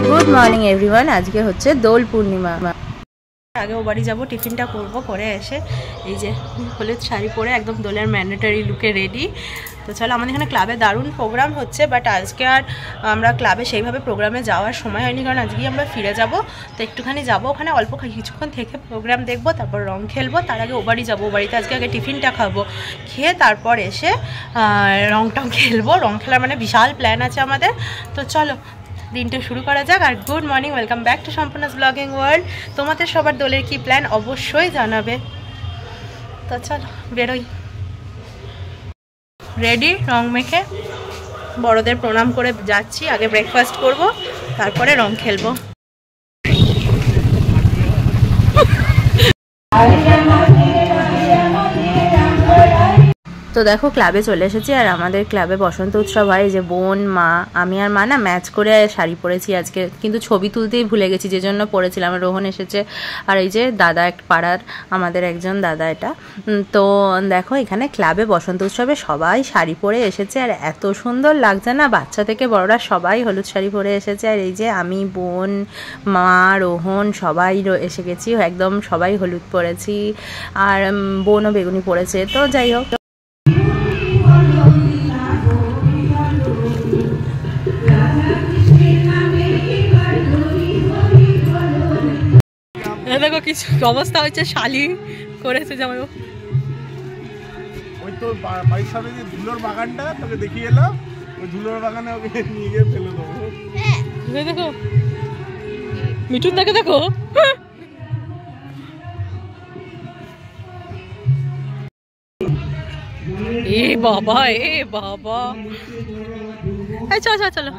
Good morning everyone. आज के होच्छे दोल पूर्णिमा। आगे वो बाड़ी जाबो, टिफिनटा करबो, करे एसे এই যে হলুদ শাড়ি পরে একদম দোলের ম্যান্ডেটরি লুকে রেডি। তো চলো, আমাদের এখানে ক্লাবে দারুণ প্রোগ্রাম হচ্ছে, বাট আজকে আর আমরা ক্লাবে সেইভাবে প্রোগ্রামে যাওয়ার সময় হয়নি, কারণ আজকেই আমরা ফিরে যাব। তো একটুখানি যাবো ওখানে, অল্প কিছুক্ষণ থেকে প্রোগ্রাম দেখবো, তারপর রং খেলবো। তার আগে ও বাড়ি যাবো, ও বাড়িতে আজকে আগে টিফিনটা খাবো, খেয়ে তারপর এসে রংটাও খেলবো। রং খেলার মানে বিশাল প্ল্যান আছে আমাদের। তো চলো দিনটা শুরু করা যাক। আর good morning, welcome back to সম্পূর্ণাস ব্লগিং ওয়ার্ল্ড। তোমাদের সবার দোলের কি প্ল্যান অবশ্যই জানাবে। তো চলো বেরোই। রেডি, রং মেখে বড়দের প্রণাম করে যাচ্ছি। আগে ব্রেকফাস্ট করব, তারপরে রং খেলবো। তো দেখো ক্লাবে চলে এসেছি, আর আমাদের ক্লাবে বসন্ত উৎসব হয়। যে বোন, মা, আমি আর মা না ম্যাচ করে শাড়ি পরেছি আজকে, কিন্তু ছবি তুলতেই ভুলে গেছি, যে জন্য পরেছিলাম। রোহন এসেছে, আর এই যে দাদা, এক পাড়ার আমাদের একজন দাদা এটা। তো দেখো এখানে ক্লাবে বসন্ত উৎসবে সবাই শাড়ি পরে এসেছে, আর এত সুন্দর লাগছে না, বাচ্চা থেকে বড়রা সবাই হলুদ শাড়ি পরে এসেছে। আর এই যে আমি, বোন, মা, রোহন সবাই এসে গেছি, একদম সবাই হলুদ পরেছি, আর বোনও বেগুনি পরেছে। তো যাই হোক, দেখো কিছু অবস্থা হচ্ছে, শালি করেছে জামাই। ওই তোর বাড়ির সামনে যে ধুলোর বাগানটা তোকে দেখিয়ে এলো, ওই ধুলোর বাগানে ওকে নিয়ে গিয়ে ফেলে দেবো। দেখো মিঠুন, দেখে দেখো এ বাবা, এ বাবা। চলো চলো।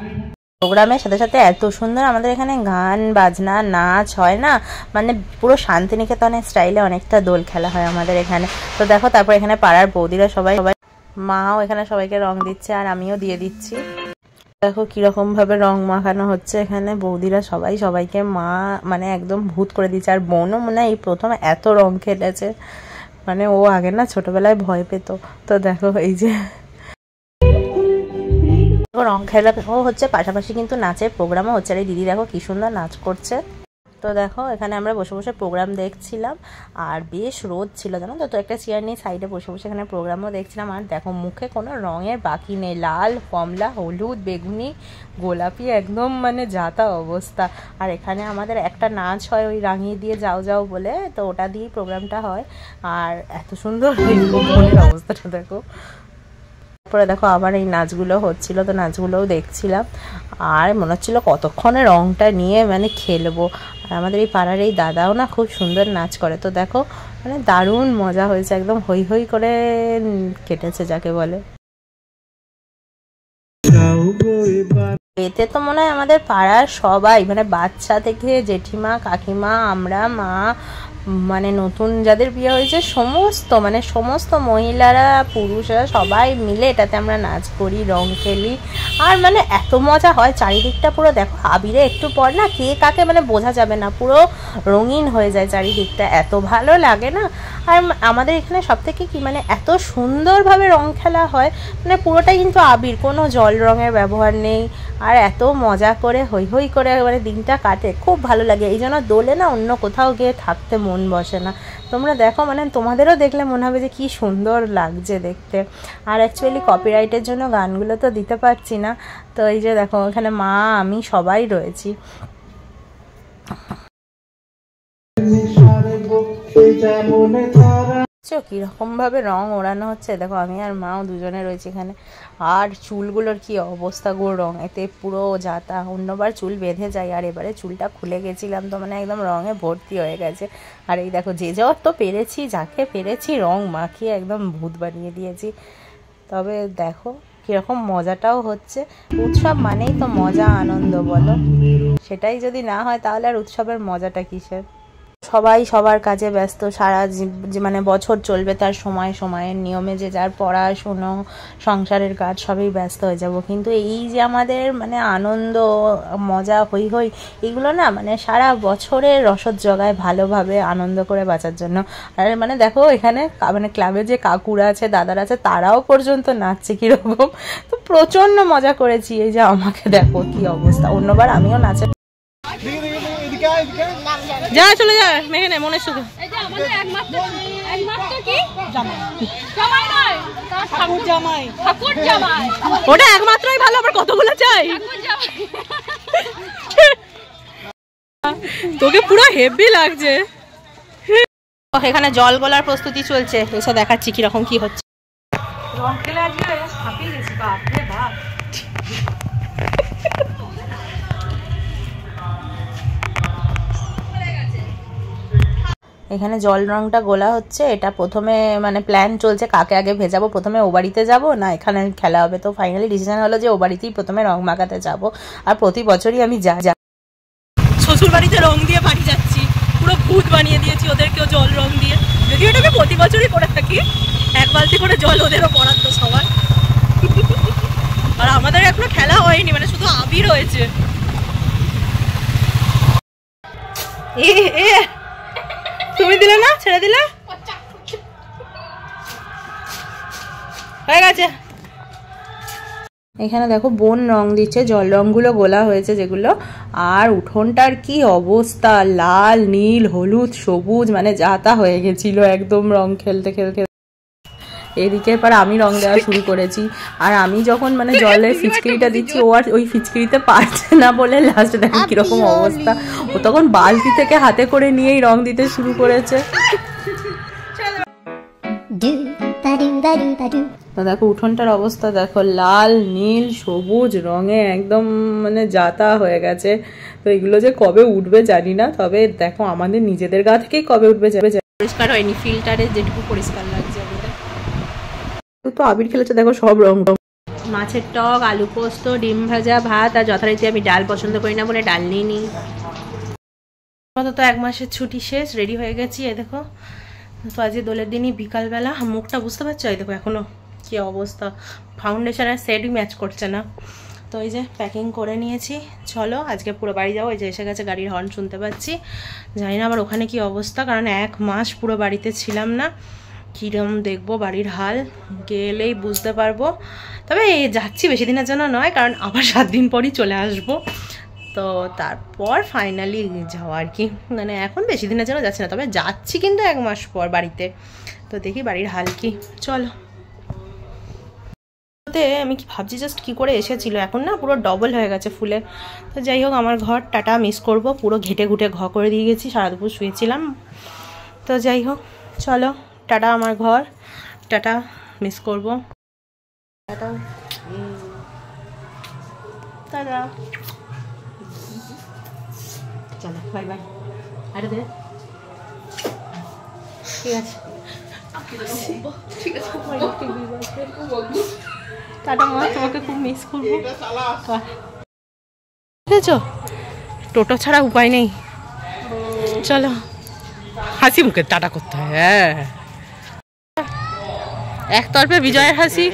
প্রোগ্রামের সাথে সাথে এত সুন্দর আমাদের এখানে গান বাজনা নাচ হয় না, মানে পুরো শান্তিনিকেতনের স্টাইলে অনেকটা দোল খেলা হয় আমাদের এখানে। তো দেখো তারপর এখানে পাড়ার বৌদিরা সবাই, মাও এখানে সবাইকে রং দিচ্ছে, আর আমিও দিয়ে দিচ্ছি। দেখো কিরকম ভাবে রং মাখানো হচ্ছে এখানে। বৌদিরা সবাই সবাইকে মা মানে একদম ভূত করে দিচ্ছে, আর বোনও মনে হয় এই প্রথম এত রং খেলেছে, মানে ও আগে না ছোটবেলায় ভয় পেত। তো দেখো এই যে রং খেলা হচ্ছে, পাশাপাশি কিন্তু নাচের প্রোগ্রামও হচ্ছে। আর এই দিদি দেখো কি সুন্দর নাচ করছে। তো দেখো এখানে আমরা বসে বসে প্রোগ্রাম দেখছিলাম, আর বেশ রোদ ছিল জানো তো। তো একটা চেয়ার নিয়ে সাইডে বসে বসে এখানে প্রোগ্রামও দেখছিলাম। আর দেখো মুখে কোনো রঙের বাকি নেই, লাল, কমলা, হলুদ, বেগুনি, গোলাপি, একদম মানে যাতা অবস্থা। আর এখানে আমাদের একটা নাচ হয়, ওই রাঙিয়ে দিয়ে যাও যাও বলে, তো ওটা দিয়েই প্রোগ্রামটা হয়। আর এত সুন্দর মনের অবস্থাটা দেখো। তারপরে দেখো আবার এই নাচগুলো হচ্ছিল, তো নাচগুলোও দেখছিলাম, আর মনে হচ্ছিল কতক্ষণে রংটা নিয়ে মানে খেলবো। আর আমাদের এই পাড়ার এই দাদাও না খুব সুন্দর নাচ করে। তো দেখো মানে দারুণ মজা হয়েছে, একদম হই হই করে কেটেছে যাকে বলে। এতে তো মনে হয় আমাদের পাড়ার সবাই, মানে বাচ্চা থেকে জেঠিমা, কাকিমা, আমরা, মা, মানে নতুন যাদের বিয়ে হয়েছে সমস্ত মহিলারা, পুরুষরা সবাই মিলে এটাতে আমরা নাচ করি, রং খেলি। আর মানে এত মজা হয়, চারিদিকটা পুরো দেখো আবিরে একটু পর না কে কাকে মানে বোঝা যাবে না, পুরো রঙিন হয়ে যায় চারিদিকটা, এত ভালো লাগে না। আর আমাদের এখানে সব থেকে কি মানে এত সুন্দরভাবে রং খেলা হয়, মানে পুরোটাই কিন্তু আবির, কোনো জল রঙের ব্যবহার নেই। আর এত মজা করে হই হই করে মানে দিনটা কাটে, খুব ভালো লাগে। এই জন্য দোলে না অন্য কোথাও গিয়ে থাকতে মন মন বসে না। তোমরা দেখো, মানে তোমাদেরও দেখলে মনে হবে যে কি সুন্দর লাগছে দেখতে। আর অ্যাকচুয়ালি কপিরাইটের জন্য গানগুলো তো দিতে পারছি না, তো এই যে দেখো এখানে মা আমি সবাই রয়েছি। কিরকম ভাবে রং ওড়ানো হচ্ছে দেখো, আমি আর মাও দুজনে রয়েছে এখানে। আর চুলগুলোর কি অবস্থা গো, রং এতে পুরো যাতা। অন্যবার চুল বেঁধে যায়, আর এবারে চুলটা খুলে গেছিলাম তো মানে একদম রঙে ভর্তি হয়ে গেছে। আর এই দেখো যে যাওয়ার তো পেরেছি, যাকে পেরেছি রং মাখিয়ে একদম ভূত বানিয়ে দিয়েছি। তবে দেখো কিরকম মজাটাও হচ্ছে। উৎসব মানেই তো মজা আনন্দ, বলো? সেটাই যদি না হয় তাহলে আর উৎসবের মজাটা কিসের? সবাই সবার কাজে ব্যস্ত, সারা মানে বছর চলবে তার সময়ের নিয়মে, যে যার পড়াশুনো সংসারের কাজ সবই ব্যস্ত হয়ে যাব। কিন্তু এই যে আমাদের মানে আনন্দ মজা হই হই এগুলো না মানে সারা বছরের রসদ জগায় ভালোভাবে আনন্দ করে বাঁচার জন্য। আর মানে দেখো এখানে মানে ক্লাবে যে কাকুরা আছে দাদারা আছে তারাও পর্যন্ত নাচছে কীরকম, তো প্রচণ্ড মজা করেছি। এই যে আমাকে দেখো কি অবস্থা, অন্যবার আমিও নাচে যা চলে যা মেঘে মনে শুধু ওটা একমাত্রই ভালো, আবার কতগুলো চাই তোকে পুরো হেভি লাগছে। এখানে জল গোলার প্রস্তুতি চলছে, এসে দেখাচ্ছি কিরকম কি হচ্ছে। রং খেলে আজকে হাঁপিয়ে গেছি, বাপ রে বাপ। এখানে জল রংটা গোলা হচ্ছে, এটা প্রথমে মানে প্ল্যান চলছে কাকে আগে ভেজাবো, প্রথমে ও বাড়িতে যাবো না এখানে খেলা হবে। তো ফাইনালি ডিসিশন হলো যে ও বাড়িতেই প্রথমে রং মাখাতে যাব। আর প্রতি বছরই আমি যা শ্বশুর বাড়িতে রং দিয়ে বাড়ি যাচ্ছি, পুরো ভূত বানিয়ে দিয়েছি ওদেরকেও জল রং দিয়ে। যদিও এটাকে প্রতি বছরই করে থাকি, এক বালতি করে জল ওদেরও পড়ার তো সবার। আর আমাদের এখনো খেলা হয়নি, মানে শুধু আবির হয়েছে। তুমি দিলে না, ছেড়ে দিলে হয়ে গেছে। এখানে দেখো বোন রং দিচ্ছে, জল রংগুলো গোলা হয়েছে যেগুলো। আর উঠোনটার কি অবস্থা, লাল নীল হলুদ সবুজ মানে যাতা হয়ে গেছিল একদম রং খেলতে খেলতে। এদিকে পর আমি রং দেওয়া শুরু করেছি। আর আমি যখন মানে জলের ফিচকিরিটা দিচ্ছি ও আর ওই ফিচকিরিতে পারছে না বলে লাস্টে দেখো কিরকম অবস্থা। ও তখন বালতি থেকে হাতে করে নিয়েই রং দিতে শুরু করেছে। তো দেখো উঠোনটার অবস্থা দেখো, লাল নীল সবুজ রঙে একদম মানে যাতা হয়ে গেছে। তো এগুলো যে কবে উঠবে জানি না, তবে দেখো আমাদের নিজেদের গা থেকেই কবে উঠবে যাবে। পরিষ্কার হয়নি, ফিল্টারে যেটুকু পরিষ্কার লাগছে আমাদের। তো আবির খেলেছে দেখো সব রং রং। মাছের টক, আলু পোস্ত, ডিম ভাজা, ভাত। আর যথারীতি আমি ডাল পছন্দ করি না বলে ডাল নিয়ে নিই। তো 1 মাসের ছুটি শেষ, রেডি হয়ে গেছি। এই দেখো তো আজকে দোলের দিনই বিকালবেলা, মুখটা বুঝতে পারছো এই দেখো এখনো কি অবস্থা, ফাউন্ডেশনের সেটই ম্যাচ করছে না। তো এই যে প্যাকিং করে নিয়েছি, চলো আজকে পুরো বাড়ি যাবো। এই যে এসে গেছে, গাড়ির হর্ন শুনতে পাচ্ছি। জানি না আবার ওখানে কি অবস্থা, কারণ 1 মাস পুরো বাড়িতে ছিলাম না, কীরকম দেখবো বাড়ির হাল গেলেই বুঝতে পারবো। তবে যাচ্ছি বেশি দিনের জন্য নয়, কারণ আবার 7 দিন পরই চলে আসবো। তো তারপর ফাইনালি যাওয়া আর কি, মানে এখন বেশি দিনের জন্য যাচ্ছি না, তবে যাচ্ছি কিন্তু 1 মাস পর বাড়িতে। তো দেখি বাড়ির হাল কি, চলো। আমি কি ভাবছি জাস্ট কি করে এসেছিল, এখন না পুরো ডবল হয়ে গেছে ফুলে। তো যাই হোক আমার ঘর টাটা মিস করব, পুরো ঘেটে ঘুটে ঘ করে দিয়ে গেছি, সারা দুপুর শুয়েছিলাম। তো যাই হোক চলো টাটা আমার ঘর, টাটা মিস করব, টাটা টাটা, চলো বাই বাই। আরে দে ঠিক আছে ঠিক আছে টাটা মা, তোমাকে খুব মিস করবো। বুঝেছো টোটো ছাড়া উপায় নেই, চলো হাসি মুখে টাটা করতে হয়। হ্যাঁ একতরফে বিজয়ের হাসি।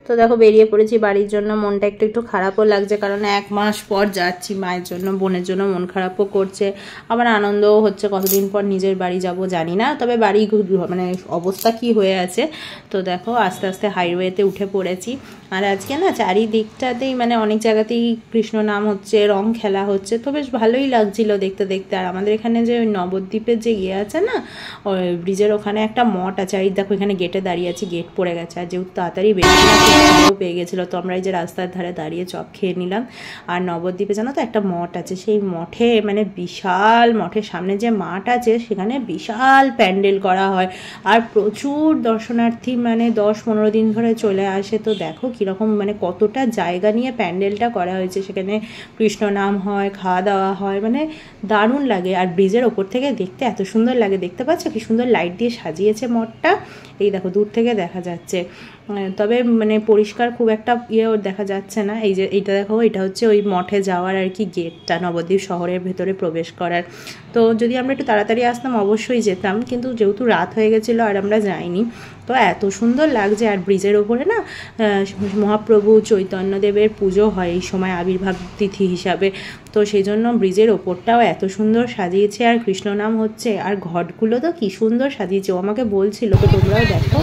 তো দেখো বেরিয়ে পড়েছি বাড়ির জন্য। মনটা একটু একটু খারাপও লাগছে, কারণ 1 মাস পর যাচ্ছি মায়ের জন্য, বোনের জন্য মন খারাপও করছে, আবার আনন্দও হচ্ছে। কতদিন পর নিজের বাড়ি যাব জানি না, তবে বাড়ি মানে অবস্থা কি হয়ে আছে। তো দেখো আস্তে আস্তে হাইওয়েতে উঠে পড়েছি। আর আজকে না চারিদিকটাতেই মানে অনেক জায়গাতেই কৃষ্ণ নাম হচ্ছে, রং খেলা হচ্ছে, তো বেশ ভালোই লাগছিল দেখতে দেখতে। আর আমাদের এখানে যে নবদ্বীপের যে ইয়ে আছে না, ওই ব্রিজের ওখানে একটা মঠ আছে। আর দেখো এখানে গেটে দাঁড়িয়ে আছি, গেট পড়ে গেছে। আর যেহেতু তাড়াতাড়ি বেরিয়ে পেয়ে গেছিলো, তো আমরা এই যে রাস্তার ধারে দাঁড়িয়ে চপ খেয়ে নিলাম। আর নবদ্বীপে জানো তো একটা মঠ আছে, সেই মঠে মানে বিশাল, মঠের সামনে যে মাঠ আছে সেখানে বিশাল প্যান্ডেল করা হয়, আর প্রচুর দর্শনার্থী মানে 10-15 দিন ধরে চলে আসে। তো দেখো কীরকম মানে কতটা জায়গা নিয়ে প্যান্ডেলটা করা হয়েছে, সেখানে কৃষ্ণ নাম হয়, খাওয়া দাওয়া হয়, মানে দারুণ লাগে। আর ব্রিজের ওপর থেকে দেখতে এত সুন্দর লাগে, দেখতে পাচ্ছ কি সুন্দর লাইট দিয়ে সাজিয়েছে মঠটা, এই দেখো দূর থেকে দেখা যাচ্ছে। তবে মানে পরিষ্কার খুব একটা দেখা যাচ্ছে না। এই যে এইটা দেখো, এটা হচ্ছে ওই মঠে যাওয়ার আর কি গেটটা, নবদ্বীপ শহরের ভেতরে প্রবেশ করার। তো যদি আমরা একটু তাড়াতাড়ি আসতাম অবশ্যই যেতাম, কিন্তু যেহেতু রাত হয়ে গেছিলো আর আমরা যাইনি। তো এত সুন্দর লাগছে। আর ব্রিজের ওপরে না মহাপ্রভু চৈতন্যদেবের পুজো হয় এই সময়, আবির্ভাব তিথি হিসাবে। তো সেই জন্য ব্রিজের ওপরটাও এত সুন্দর সাজিয়েছে, আর কৃষ্ণ নাম হচ্ছে। আর ঘটগুলো তো কি সুন্দর সাজিয়েছে, ও আমাকে বলছিল, তো তোমরাও দেখো।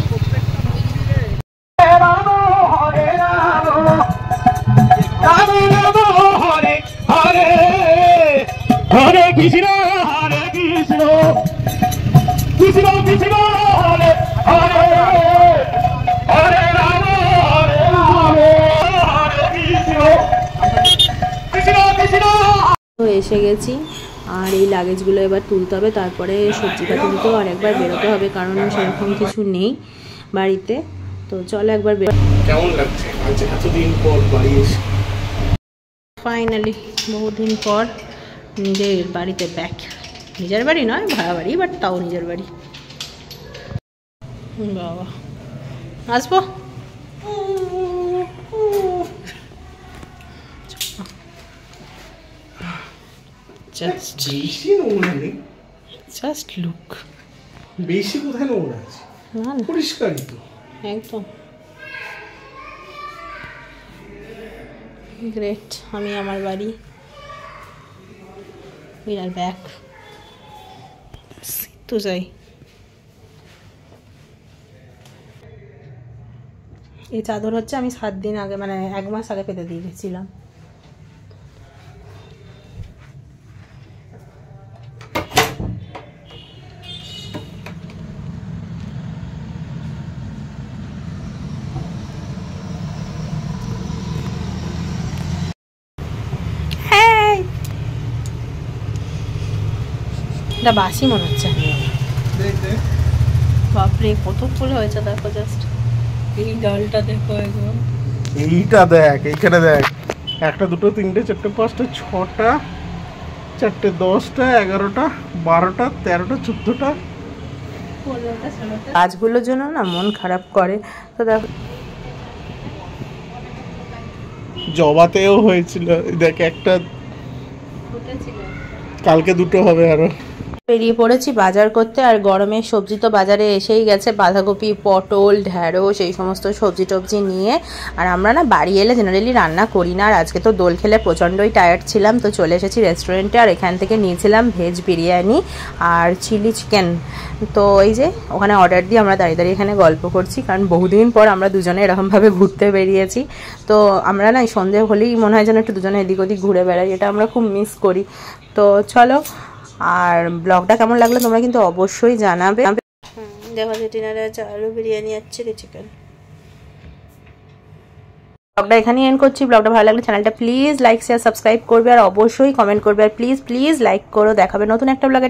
হরে কৃষ্ণ হরে কৃষ্ণ কৃষ্ণ কৃষ্ণ হরে হরে হরে রাম হরে রাম হরে কৃষ্ণ কৃষ্ণ কৃষ্ণ। তো এসে গেছি, আর এই লাগেজগুলো এবার তুলতে হবে, তারপরে সবজিটা তুলতেও আর একবার বেরোতে হবে, কারণ সেরকম কিছু নেই বাড়িতে। তো চলো একবার কেমন লাগছে আজ এতদিন পর বাড়ি এসে? ফাইনালি বহুদিন পর নিজের বাড়িতে ব্যাক। নিজের বাড়ি নয়, ভাড়া বাড়ি, বাট তাও নিজের বাড়ি। বাবা আসবো, জাস্ট লুক। বেশি কোথায় নোংরা আছে, পরিষ্কারই তো একদম গ্রেট। আমি আমার বাড়ি, we are back। তো যাই, এই চাদর হচ্ছে আমি 7 দিন আগে মানে 1 মাস আগে পেতে দিয়ে গেছিলাম। এটা বাসি মনে হচ্ছে। বাপরে কত ফুল হয়েছে দেখো, জাস্ট এই ডালটা দেখো একদম। এইটা দেখ, এইখানে দেখ, 1টা 2টো 3টে 4টে 5টে 6টা 4টে 10টা 11টা 12টা 13টা 14টা। গাছগুলোর জন্য না মন খারাপ করে। তো দেখো জবাতেও হয়েছিল, দেখ একটা, কালকে 2টো হবে আরো। বেরিয়ে পড়েছি বাজার করতে। আর গরমের সবজি তো বাজারে এসেই গেছে, বাঁধাকপি, পটল, ঢ্যাঁড়স, এই সমস্ত সবজি টবজি নিয়ে। আর আমরা না বাড়ি এলে জেনারেলি রান্না করি না, আর আজকে তো দোল খেলে প্রচণ্ডই টায়ার্ড ছিলাম, তো চলে এসেছি রেস্টুরেন্টে। আর এখান থেকে নিয়েছিলাম ভেজ বিরিয়ানি আর চিলি চিকেন। তো এই যে ওখানে অর্ডার দিয়ে আমরা দাঁড়িয়ে দাঁড়িয়ে এখানে গল্প করছি, কারণ বহুদিন পর আমরা দুজনে এরকমভাবে ঘুরতে বেরিয়েছি। তো আমরা না সন্ধে হলেই মনে হয় যেন একটু দুজনে এদিক ওদিক ঘুরে বেড়াই, এটা আমরা খুব মিস করি। তো চলো, আর ব্লগটা কেমন লাগলো তোমরা কিন্তু অবশ্যই জানাবে। দেখো যে ডিনারে আছে আলু বিরিয়ানি আর চিলি চিকেন। ব্লগটা এখানেই এন্ড করছি। ব্লগটা ভালো লাগলে চ্যানেলটা প্লিজ লাইক শেয়ার সাবস্ক্রাইব করবে, আর অবশ্যই কমেন্ট করবে, আর প্লিজ প্লিজ লাইক করো। দেখাবে নতুন একটা ব্লগে।